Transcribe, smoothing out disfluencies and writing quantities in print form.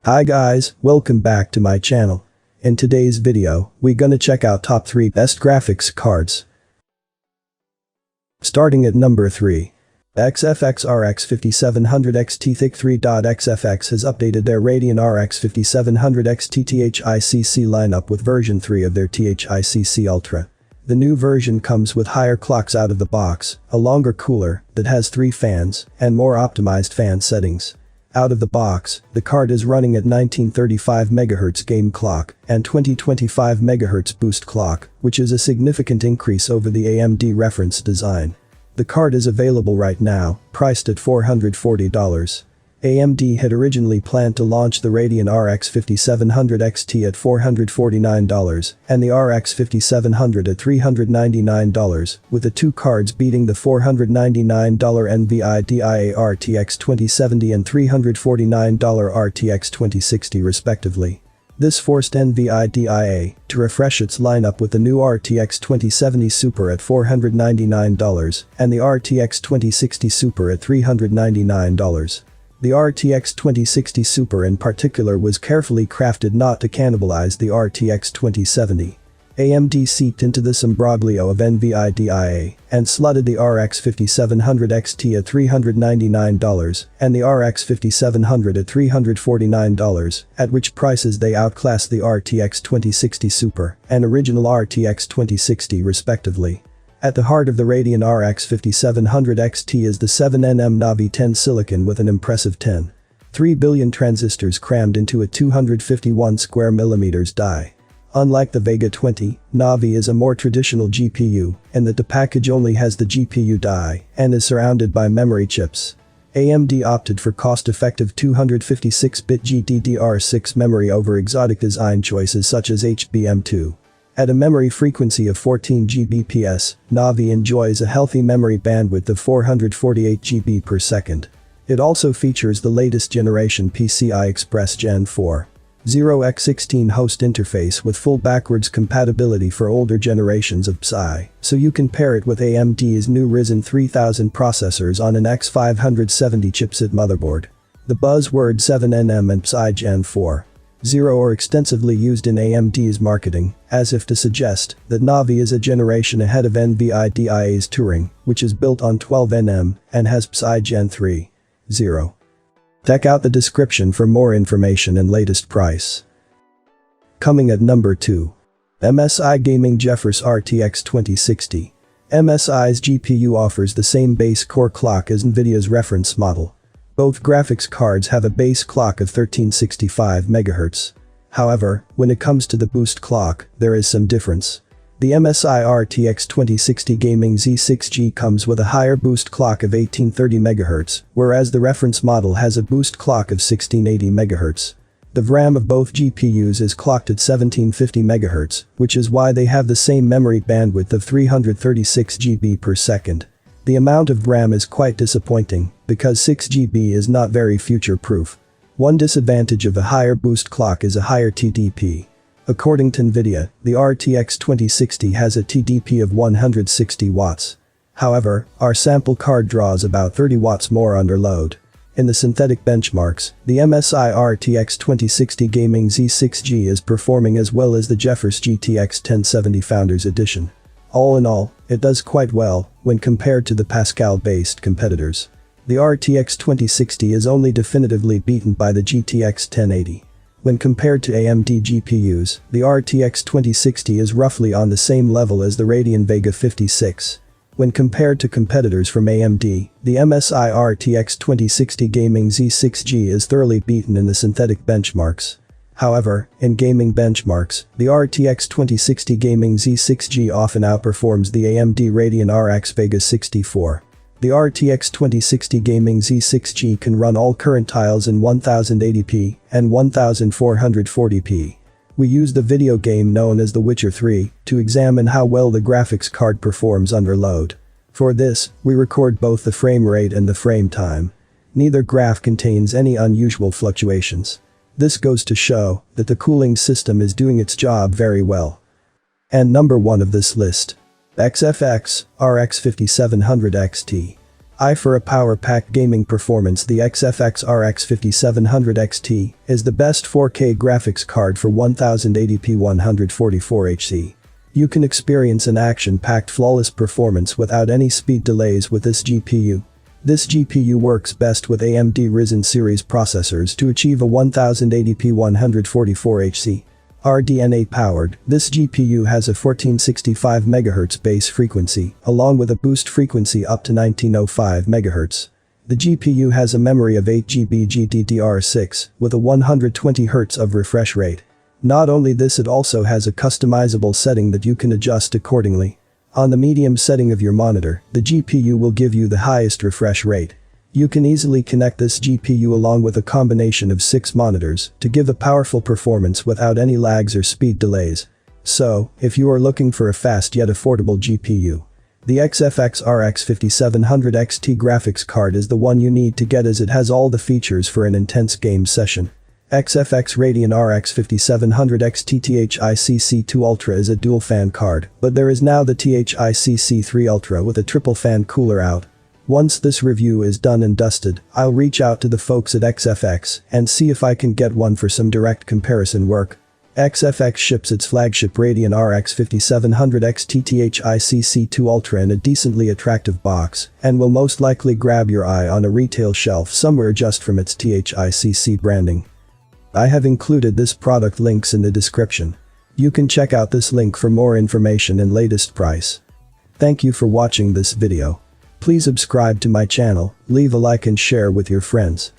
Hi guys, welcome back to my channel. In today's video, we're gonna check out top 3 best graphics cards. Starting at number 3. XFX RX 5700 Xt Thicc III. XFX has updated their Radeon RX 5700 XT Thicc lineup with version 3 of their Thicc Ultra. The new version comes with higher clocks out of the box, a longer cooler that has 3 fans, and more optimized fan settings. Out of the box, the card is running at 1935 MHz game clock and 2025 MHz boost clock, which is a significant increase over the AMD reference design. The card is available right now, priced at $440. AMD had originally planned to launch the Radeon RX 5700 XT at $449 and the RX 5700 at $399, with the two cards beating the $499 NVIDIA RTX 2070 and $349 RTX 2060 respectively. This forced NVIDIA to refresh its lineup with the new RTX 2070 Super at $499 and the RTX 2060 Super at $399. The RTX 2060 Super in particular was carefully crafted not to cannibalize the RTX 2070. AMD seeped into this imbroglio of NVIDIA and slotted the RX 5700 XT at $399 and the RX 5700 at $349, at which prices they outclassed the RTX 2060 Super and original RTX 2060 respectively. At the heart of the Radeon RX 5700 XT is the 7nm Navi 10 silicon with an impressive 10.3 billion transistors crammed into a 251 square millimeters die. Unlike the Vega 20, Navi is a more traditional GPU, in that the package only has the GPU die and is surrounded by memory chips. AMD opted for cost-effective 256-bit GDDR6 memory over exotic design choices such as HBM2. At a memory frequency of 14 Gbps, Navi enjoys a healthy memory bandwidth of 448 GB per second. It also features the latest generation PCI Express Gen 4. 0x16 host interface with full backwards compatibility for older generations of PCI, so you can pair it with AMD's new Ryzen 3000 processors on an X570 chipset motherboard. The buzzword 7nm and PCI Gen 4. 0 are extensively used in AMD's marketing, as if to suggest that Navi is a generation ahead of NVIDIA's Turing, which is built on 12nm and has PCI Gen 3. 0. Check out the description for more information and latest price. Coming at number 2. MSI Gaming GeForce RTX 2060. MSI's GPU offers the same base core clock as Nvidia's reference model. Both graphics cards have a base clock of 1365 MHz. However, when it comes to the boost clock, there is some difference. The MSI RTX 2060 Gaming Z6G comes with a higher boost clock of 1830 MHz, whereas the reference model has a boost clock of 1680 MHz. The VRAM of both GPUs is clocked at 1750 MHz, which is why they have the same memory bandwidth of 336 GB per second. The amount of RAM is quite disappointing, because 6 GB is not very future-proof. One disadvantage of a higher boost clock is a higher TDP. According to Nvidia, the RTX 2060 has a TDP of 160 watts. However, our sample card draws about 30 watts more under load. In the synthetic benchmarks, the MSI RTX 2060 Gaming Z6G is performing as well as the GeForce GTX 1070 Founders Edition. All in all, it does quite well when compared to the Pascal-based competitors. The RTX 2060 is only definitively beaten by the GTX 1080. When compared to AMD GPUs, the RTX 2060 is roughly on the same level as the Radeon Vega 56. When compared to competitors from AMD, the MSI RTX 2060 Gaming Z6G is thoroughly beaten in the synthetic benchmarks. However, in gaming benchmarks, the RTX 2060 Gaming Z6G often outperforms the AMD Radeon RX Vega 64. The RTX 2060 Gaming Z6G can run all current tiles in 1080p and 1440p. We used the video game known as The Witcher 3 to examine how well the graphics card performs under load. For this, we record both the frame rate and the frame time. Neither graph contains any unusual fluctuations. This goes to show that the cooling system is doing its job very well. And number 1 of this list. XFX RX 5700 XT. For a power-packed gaming performance, the XFX RX 5700 XT is the best 4K graphics card for 1080p 144Hz. You can experience an action-packed flawless performance without any speed delays with this GPU. This GPU works best with AMD Ryzen series processors to achieve a 1080p 144Hz. RDNA powered, this GPU has a 1465 MHz base frequency, along with a boost frequency up to 1905 MHz. The GPU has a memory of 8GB GDDR6, with a 120Hz of refresh rate. Not only this, it also has a customizable setting that you can adjust accordingly. On the medium setting of your monitor, the GPU will give you the highest refresh rate. You can easily connect this GPU along with a combination of 6 monitors to give a powerful performance without any lags or speed delays. So, if you are looking for a fast yet affordable GPU, the XFX RX 5700 XT graphics card is the one you need to get, as it has all the features for an intense game session. XFX Radeon RX 5700 XT Thicc II Ultra is a dual fan card, but there is now the Thicc III Ultra with a triple fan cooler out. Once this review is done and dusted, I'll reach out to the folks at XFX and see if I can get one for some direct comparison work. XFX ships its flagship Radeon RX 5700 XT Thicc II Ultra in a decently attractive box, and will most likely grab your eye on a retail shelf somewhere just from its Thicc branding. I have included this product links in the description. You can check out this link for more information and latest price. Thank you for watching this video. Please subscribe to my channel, leave a like and share with your friends.